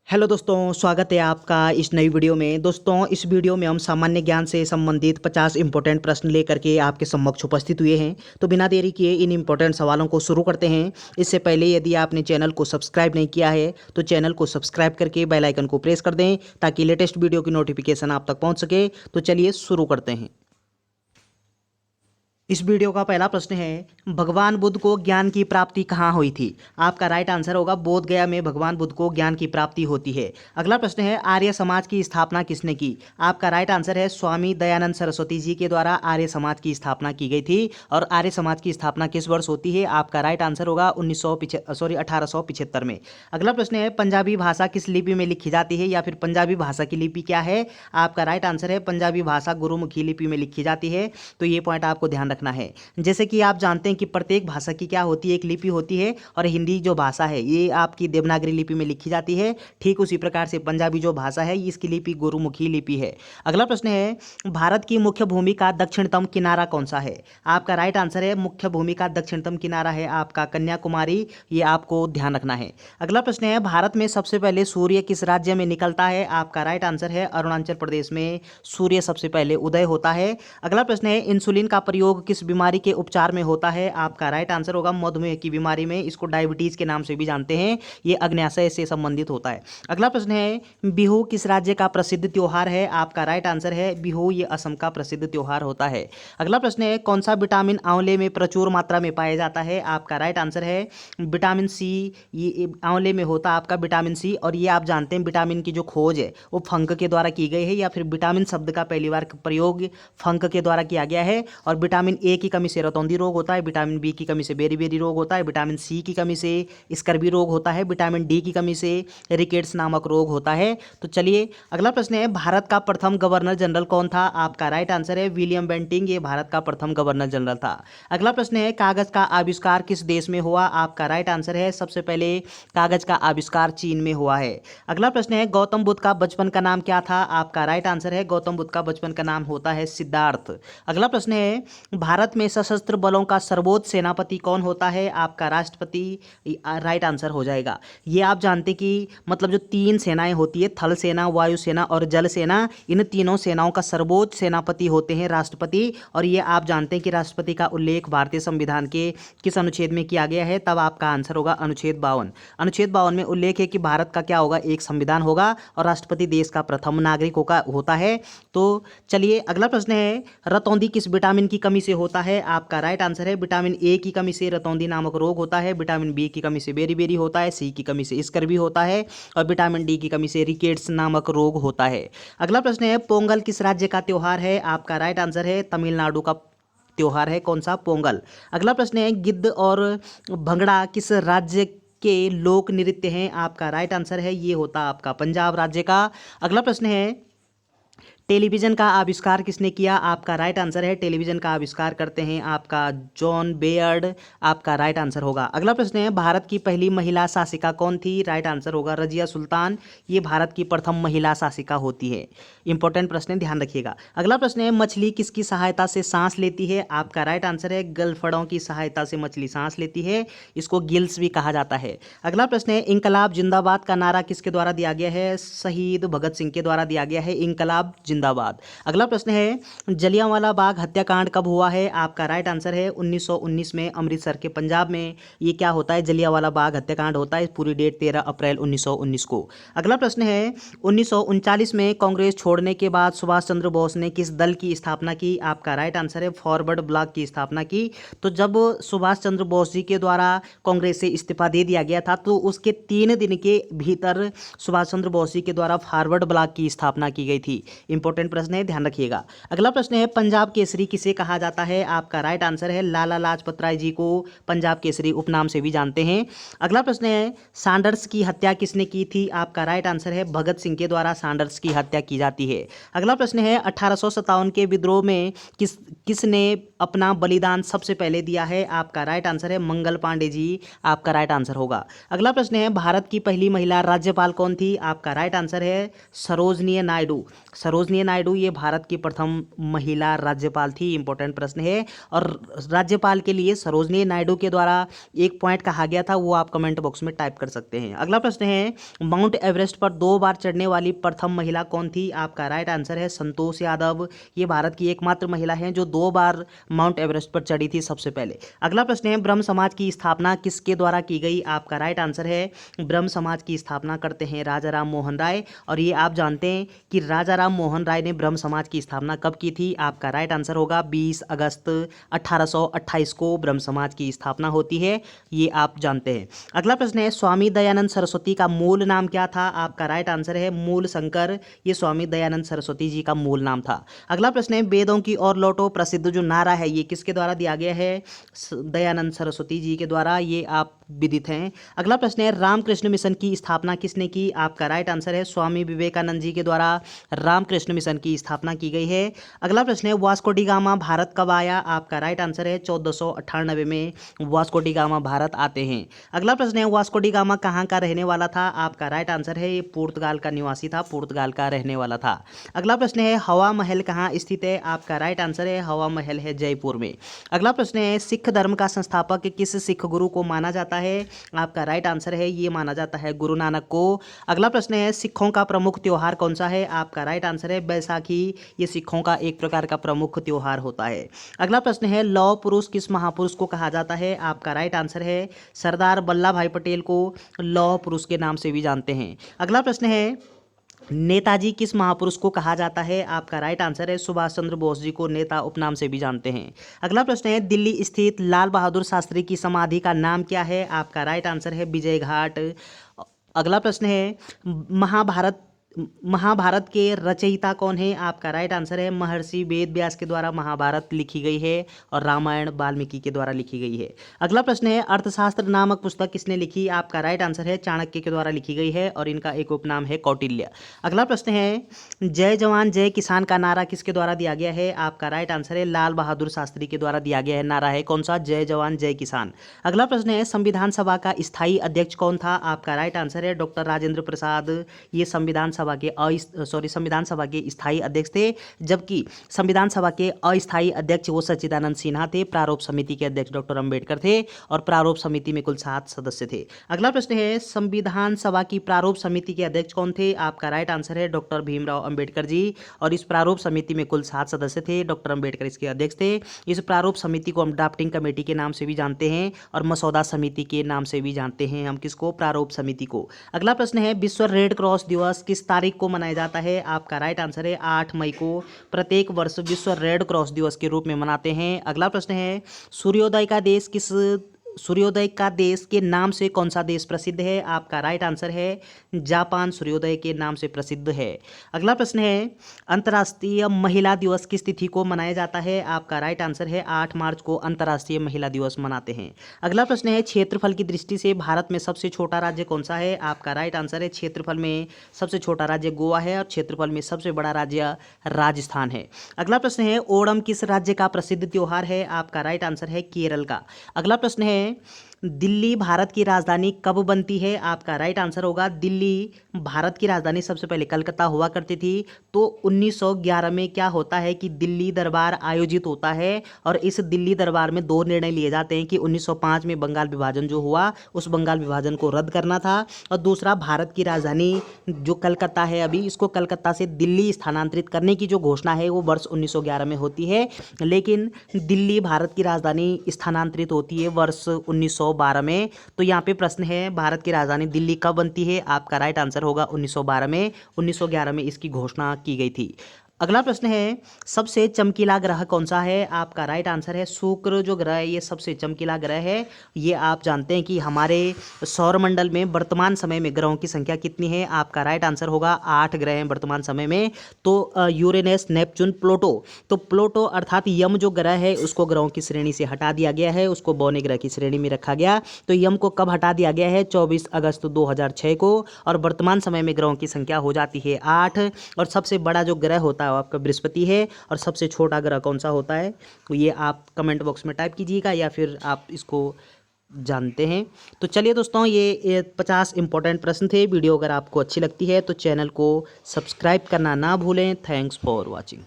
Hello दोस्तों, स्वागत है आपका इस नई वीडियो में। दोस्तों, इस वीडियो में हम सामान्य ज्ञान से संबंधित 50 इंपॉर्टेंट प्रश्न लेकर के आपके समक्ष उपस्थित हुए हैं। तो बिना देरी किए इन इंपॉर्टेंट सवालों को शुरू करते हैं। इससे पहले यदि आपने चैनल को सब्सक्राइब नहीं किया है तो चैनल को सब्सक्राइब करके बेल आइकन को प्रेस कर दें ताकि लेटेस्ट वीडियो की नोटिफिकेशन आप तक पहुँच सके। तो चलिए शुरू करते हैं। इस वीडियो का पहला प्रश्न है, भगवान बुद्ध को ज्ञान की प्राप्ति कहाँ हुई थी? आपका राइट आंसर होगा बोध गया में भगवान बुद्ध को ज्ञान की प्राप्ति होती है। अगला प्रश्न है, आर्य समाज की स्थापना किसने की? आपका राइट आंसर है स्वामी दयानंद सरस्वती जी के द्वारा आर्य समाज की स्थापना की गई थी। और आर्य समाज की स्थापना किस वर्ष होती है? आपका राइट आंसर होगा 1875 में। अगला प्रश्न है, पंजाबी भाषा किस लिपि में लिखी जाती है या फिर पंजाबी भाषा की लिपि क्या है? आपका राइट आंसर है पंजाबी भाषा गुरुमुखी लिपि में लिखी जाती है। तो ये पॉइंट आपको ध्यान रखना है। जैसे कि आप जानते हैं कि प्रत्येक भाषा की क्या होती है, एक लिपि होती है। और हिंदी जो भाषा है ये आपकी देवनागरी लिपि में लिखी जाती है। ठीक उसी प्रकार से पंजाबी जो भाषा है इसकी लिपि गुरुमुखी लिपि है। अगला प्रश्न है, भारत की मुख्य भूमि का दक्षिणतम किनारा कौन सा है? आपका राइट आंसर है मुख्य भूमि का दक्षिणतम किनारा है आपका कन्याकुमारी। ये आपको ध्यान रखना है। अगला प्रश्न है, भारत में सबसे पहले सूर्य किस राज्य में निकलता है? आपका राइट आंसर है अरुणाचल प्रदेश में सूर्य सबसे पहले उदय होता है। अगला प्रश्न है, इंसुलिन का प्रयोग किस बीमारी के उपचार में होता है? आपका राइट आंसर होगा मधुमेह की बीमारी में। इसको डायबिटीज के नाम से भी जानते हैं। ये अग्न्याशय से संबंधित होता है। अगला प्रश्न है, बिहू किस राज्य का प्रसिद्ध त्योहार है? आपका राइट आंसर है बिहू ये असम का प्रसिद्ध त्योहार होता है। अगला प्रश्न है, कौन सा विटामिन आंवले में प्रचुर मात्रा में पाया जाता है? आपका राइट आंसर है विटामिन सी। ये आंवले में होता है आपका विटामिन सी। और ये आप जानते हैं विटामिन की जो खोज है वो फंक के द्वारा की गई है, या फिर विटामिन शब्द का पहली बार प्रयोग फंक के द्वारा किया गया है। और विटामिन ए की कमी से रतौंधी रोग होता है, विटामिन बी की कमी से बेरी-बेरी रोग होता है, विटामिन सी की कमी से स्कर्वी रोग होता है, विटामिन डी की कमी से रिकेट्स नामक रोग होता है। तो चलिए अगला प्रश्न है, भारत का प्रथम गवर्नर जनरल कौन था? आपका राइट आंसर है विलियम बेंटिंग। ये भारत का प्रथम गवर्नर जनरल था। अगला प्रश्न है, कागज का आविष्कार किस देश में हुआ? आपका राइट आंसर है सबसे पहले कागज का आविष्कार चीन में हुआ है। अगला प्रश्न है, गौतम बुद्ध का बचपन का नाम क्या था? आपका राइट आंसर है गौतम बुद्ध का बचपन का नाम होता है सिद्धार्थ। अगला प्रश्न है, भारत में सशस्त्र बलों का सर्वोच्च सेनापति कौन होता है? आपका राष्ट्रपति राइट आंसर हो जाएगा। ये आप जानते कि मतलब जो तीन सेनाएं होती है, थल सेना, वायु सेना और जल सेना, इन तीनों सेनाओं का सर्वोच्च सेनापति होते हैं राष्ट्रपति। और ये आप जानते हैं कि राष्ट्रपति का उल्लेख भारतीय संविधान के किस अनुच्छेद में किया गया है? तब आपका आंसर होगा अनुच्छेद 52। अनुच्छेद 52 में उल्लेख है कि भारत का क्या होगा, एक संविधान होगा और राष्ट्रपति देश का प्रथम नागरिक होता है। तो चलिए अगला प्रश्न है, रतौंधी किस विटामिन की कमी से होता है? आपका राइट आंसर है विटामिन ए की कमी से रतौंधी नामक रोग होता है, विटामिन बी की कमी से बेरी-बेरी होता है, सी की कमी से स्कर्वी होता है और विटामिन डी की कमी से रिकेट्स नामक रोग होता है। अगला प्रश्न है, पोंगल किस राज्य का त्योहार है? आपका राइट आंसर है तमिलनाडु का त्योहार है। कौन सा? पोंगल। अगला प्रश्न है, गिद्ध और भंगड़ा किस राज्य के लोक नृत्य हैं? आपका राइट आंसर है ये होता आपका पंजाब राज्य का। अगला प्रश्न है, टेलीविज़न का आविष्कार किसने किया? आपका राइट आंसर है टेलीविज़न का आविष्कार करते हैं आपका जॉन बेयर्ड। आपका राइट आंसर होगा। अगला प्रश्न है, भारत की पहली महिला शासिका कौन थी? राइट आंसर होगा रजिया सुल्तान। ये भारत की प्रथम महिला शासिका होती है। इंपॉर्टेंट प्रश्न है, ध्यान रखिएगा। अगला प्रश्न है, मछली किसकी सहायता से सांस लेती है? आपका राइट आंसर है गलफड़ों की सहायता से मछली सांस लेती है। इसको गिल्स भी कहा जाता है। अगला प्रश्न है, इंकलाब जिंदाबाद का नारा किसके द्वारा दिया गया है? शहीद भगत सिंह के द्वारा दिया गया है इंकलाब जिंदाबाद। अगला प्रश्न है, जलियांवाला बाग हत्याकांड कब हुआ है? आपका राइट आंसर है 1919 में अमृतसर के पंजाब में ये क्या होता है, जलियांवाला बाग हत्याकांड होता है। पूरी डेट 13 अप्रैल 1919 को। अगला प्रश्न है, 1939 में कांग्रेस छोड़ने के बाद सुभाष चंद्र बोस ने किस दल की स्थापना की? आपका राइट आंसर है फॉरवर्ड ब्लॉक की स्थापना की। तो जब सुभाष चंद्र बोस जी के द्वारा कांग्रेस से इस्तीफा दे दिया गया था तो उसके 3 दिन के भीतर सुभाष चंद्र बोस जी के द्वारा फॉरवर्ड ब्लॉक की स्थापना की गई थी। इंपॉर्टेंट प्रश्न है, ध्यान रखिएगा। अगला प्रश्न है, पंजाब केसरी किसे कहा जाता है? आपका राइट आंसर है लाला लाजपत राय जी को पंजाब केसरी उपनाम से भी जानते हैं। अगला प्रश्न है, सैंडर्स की हत्या किसने की थी? आपका राइट आंसर है भगत सिंह के द्वारा सैंडर्स की हत्या की जाती है। अगला प्रश्न है, 1857 के विद्रोह में किसने अपना बलिदान सबसे पहले दिया है? आपका राइट आंसर है मंगल पांडे जी। आपका राइट आंसर होगा। अगला प्रश्न है, भारत की पहली महिला राज्यपाल कौन थी? आपका राइट आंसर है सरोजनी नायडू। सरोजनी सरोजनी नायडू ये भारत की प्रथम महिला राज्यपाल थी। इंपॉर्टेंट प्रश्न है। और राज्यपाल के लिए सरोजनी नायडू के द्वारा एक पॉइंट कहा गया था, वो आप कमेंट बॉक्स में टाइप कर सकते हैं। अगला प्रश्न है, माउंट एवरेस्ट पर 2 बार चढ़ने वाली प्रथम महिला कौन थी? आपका राइट आंसर है संतोष यादव। ये भारत की एकमात्र महिला है जो 2 बार माउंट एवरेस्ट पर चढ़ी थी सबसे पहले। अगला प्रश्न है, ब्रह्म समाज की स्थापना किसके द्वारा की गई? आपका राइट आंसर है ब्रह्म समाज की स्थापना करते हैं राजा राम मोहन राय। और ये आप जानते हैं कि राजा राम मोहन राय ने ब्रह्म समाज की स्थापना कब की थी? आपका राइट आंसर होगा 20 अगस्त 1828 को ब्रह्म समाज की स्थापना होती है, ये आप जानते हैं। अगला प्रश्न है, स्वामी दयानंद सरस्वती का मूल नाम क्या था? आपका राइट आंसर है मूल शंकर। ये स्वामी दयानंद सरस्वती जी का मूल नाम था। अगला प्रश्न है, वेदों की ओर लौटो प्रसिद्ध जो नारा है ये किसके द्वारा दिया गया है? दयानंद सरस्वती जी के द्वारा, ये आप विदित हैं। अगला प्रश्न है, रामकृष्ण मिशन की स्थापना किसने की? आपका राइट आंसर है स्वामी विवेकानंद जी के द्वारा रामकृष्ण मिशन की स्थापना की गई है। अगला प्रश्न है, वास्को डी गामा भारत कब आया? आपका राइट आंसर है 1498 में वास्को डी गामा भारत आते हैं। अगला प्रश्न है, वास्को डी गामा कहाँ का रहने वाला था? आपका राइट आंसर है ये पुर्तगाल का निवासी था, पुर्तगाल का रहने वाला था। अगला प्रश्न है, हवा महल कहाँ स्थित है? आपका राइट आंसर है हवा महल है जयपुर में। अगला प्रश्न है, सिख धर्म का संस्थापक किस सिख गुरु को माना जाता है? आपका राइट आंसर है ये माना जाता है गुरु नानक को। अगला प्रश्न है, सिखों का प्रमुख त्योहार कौन सा है? आपका राइट आंसर है बैसाखी। ये सिखों का एक प्रकार का प्रमुख त्योहार होता है। अगला प्रश्न है, लौह पुरुष किस महापुरुष को कहा जाता है? आपका राइट आंसर है सरदार वल्लभ भाई पटेल को लौह पुरुष के नाम से भी जानते हैं। अगला प्रश्न है, नेताजी किस महापुरुष को कहा जाता है? आपका राइट आंसर है सुभाष चंद्र बोस जी को नेता उपनाम से भी जानते हैं। अगला प्रश्न है, दिल्ली स्थित लाल बहादुर शास्त्री की समाधि का नाम क्या है? आपका राइट आंसर है विजय घाट। अगला प्रश्न है, महाभारत के रचयिता कौन है? आपका राइट आंसर है महर्षि वेद व्यास के द्वारा महाभारत लिखी गई है और रामायण वाल्मीकि के द्वारा लिखी गई है। अगला प्रश्न है, अर्थशास्त्र नामक पुस्तक किसने लिखी? आपका राइट आंसर है चाणक्य के द्वारा लिखी गई है और इनका एक उपनाम है कौटिल्य। अगला प्रश्न है, जय जवान जय किसान का नारा किसके द्वारा दिया गया है? आपका राइट आंसर है लाल बहादुर शास्त्री के द्वारा दिया गया है। नारा है कौन सा? जय जवान जय किसान। अगला प्रश्न है, संविधान सभा का स्थायी अध्यक्ष कौन था? आपका राइट आंसर है डॉक्टर राजेंद्र प्रसाद। ये संविधान सभा के स्थायी अध्यक्ष थे, जबकि संविधान सभा के अस्थायी अध्यक्ष वो सच्चिदानंद सिन्हा थे। प्रारूप समिति के अध्यक्ष डॉक्टर अंबेडकर थे और प्रारूप समिति में कुल 7 सदस्य थे। अगला प्रश्न है, संविधान सभा की प्रारूप समिति के अध्यक्ष कौन थे? आपका राइट आंसर है डॉक्टर भीमराव अंबेडकर जी और इस प्रारूप समिति में कुल 7 सदस्य थे। डॉक्टर अंबेडकर इसके अध्यक्ष थे। इस प्रारूप समिति को हम ड्राफ्टिंग कमेटी के नाम से भी जानते हैं और मसौदा समिति के नाम से भी जानते हैं हम किसको? प्रारूप समिति को। अगला प्रश्न है, विश्व रेड क्रॉस दिवस किस तारीख को मनाया जाता है? आपका राइट आंसर है 8 मई को प्रत्येक वर्ष विश्व रेड क्रॉस दिवस के रूप में मनाते हैं। अगला प्रश्न है, सूर्योदय का देश के नाम से कौन सा देश प्रसिद्ध है? आपका राइट आंसर है जापान सूर्योदय के नाम से प्रसिद्ध है। अगला प्रश्न है, अंतर्राष्ट्रीय महिला दिवस किस तिथि को मनाया जाता है? आपका राइट आंसर है 8 मार्च को अंतर्राष्ट्रीय महिला दिवस मनाते हैं। अगला प्रश्न है, क्षेत्रफल की दृष्टि से भारत में सबसे छोटा राज्य कौन सा है? आपका राइट आंसर है क्षेत्रफल में सबसे छोटा राज्य गोवा है और क्षेत्रफल में सबसे बड़ा राज्य राजस्थान है। अगला प्रश्न है, ओणम किस राज्य का प्रसिद्ध त्योहार है? आपका राइट आंसर है केरल का। अगला प्रश्न है, दिल्ली भारत की राजधानी कब बनती है? आपका राइट आंसर होगा दिल्ली भारत की राजधानी सबसे पहले कलकत्ता हुआ करती थी, तो 1911 में क्या होता है कि दिल्ली दरबार आयोजित होता है और इस दिल्ली दरबार में 2 निर्णय लिए जाते हैं कि 1905 में बंगाल विभाजन जो हुआ उस बंगाल विभाजन को रद्द करना था और दूसरा भारत की राजधानी जो कलकत्ता है अभी इसको कलकत्ता से दिल्ली स्थानांतरित करने की जो घोषणा है वो वर्ष 1911 में होती है, लेकिन दिल्ली भारत की राजधानी स्थानांतरित होती है वर्ष 1912 में। तो यहाँ पे प्रश्न है भारत की राजधानी दिल्ली कब बनती है? आपका राइट आंसर होगा 1912 में। 1911 में इसकी घोषणा की गई थी। अगला प्रश्न है, सबसे चमकीला ग्रह कौन सा है? आपका राइट आंसर है शुक्र जो ग्रह है ये सबसे चमकीला ग्रह है। ये आप जानते हैं कि हमारे सौरमंडल में वर्तमान समय में ग्रहों की संख्या कितनी है? आपका राइट आंसर होगा 8 ग्रह हैं वर्तमान समय में। तो यूरेनस, नेपच्यून, प्लूटो। तो प्लूटो अर्थात यम जो ग्रह है उसको ग्रहों की श्रेणी से हटा दिया गया है, उसको बौने ग्रह की श्रेणी में रखा गया। तो यम को कब हटा दिया गया है? 24 अगस्त 2006 को। और वर्तमान समय में ग्रहों की संख्या हो जाती है 8 और सबसे बड़ा जो ग्रह होता है आपका बृहस्पति है और सबसे छोटा ग्रह कौन सा होता है? तो ये आप कमेंट बॉक्स में टाइप कीजिएगा या फिर आप इसको जानते हैं। तो चलिए दोस्तों, ये 50 इंपॉर्टेंट प्रश्न थे। वीडियो अगर आपको अच्छी लगती है तो चैनल को सब्सक्राइब करना ना भूलें। Thanks for watching.